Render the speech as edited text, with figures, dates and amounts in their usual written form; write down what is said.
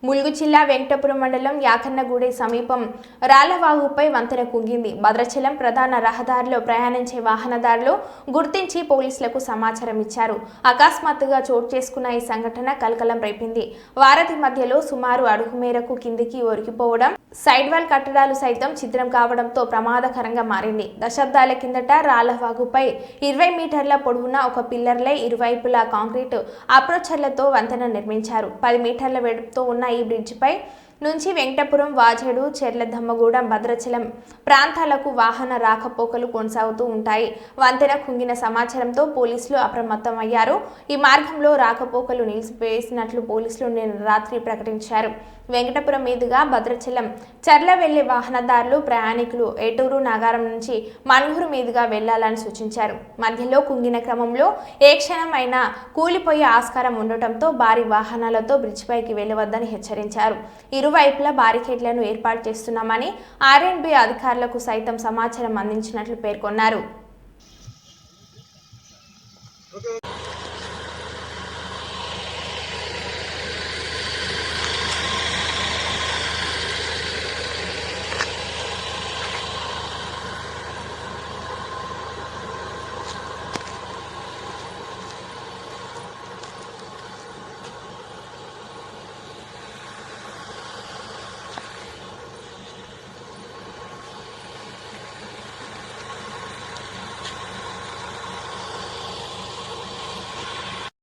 ములుగు జిల్లా వెంకటపురం మండలం యాకన్నగూడె సమీపం రాళ్లవాగుపై వంతెన కుంగింది. భద్రాచలం ప్రధాన రహదారిలో ప్రయాణించే వాహనదారులు గుర్తించి పోలీసులకు సమాచారం ఇచ్చారు. అకస్మాత్తుగా చోటు చేసుకున్న ఈ సంఘటన కలకలం రేపింది. వారధి మధ్యలో సుమారు అడుగు మేరకు కిందికి ఒరిగిపోవడం, సైడ్ వాల్ కట్టడాలు సైతం ఛిద్రం కావడంతో ప్రమాదకరంగా మారింది. దశాబ్దాల కిందట రాళ్లవాగుపై 20 మీటర్ల పొడవున ఒక పిల్లర్లై ఇరువైపులా కాంక్రీటు అప్రోచర్లతో వంతెన నిర్మించారు. 10 మీటర్ల వెడల్పుతో ఉన్న ఈ బ్రిడ్జ్ పై నుంచి వెంకటపురం, వాజేడు, చెర్లదమ్మగూడెం, భద్రాచలం ప్రాంతాలకు వాహన రాకపోకలు కొనసాగుతూ ఉంటాయి. వంతెన కుంగిన సమాచారంతో పోలీసులు అప్రమత్తమయ్యారు. ఈ మార్గంలో రాకపోకలు నిలిపివేసినట్లు పోలీసులు నిన్న రాత్రి ప్రకటించారు. వెంకటపురం మీదుగా భద్రాచలం, చర్ల వెళ్లే వాహనదారులు, ప్రయాణికులు ఏటూరు నాగారం నుంచి మనుగురు మీదుగా వెళ్లాలని సూచించారు. మధ్యలో కుంగిన క్రమంలో ఏ క్షణం అయినా కూలిపోయే ఆస్కారం ఉండటంతో భారీ వాహనాలతో బ్రిడ్జ్ పైకి వెళ్లవద్దని హెచ్చరించారు. ఇరువైపులా బారికేడ్లను ఏర్పాటు చేస్తున్నామని ఆర్ఎండ్బి అధికారులకు సైతం సమాచారం అందించినట్లు పేర్కొన్నారు.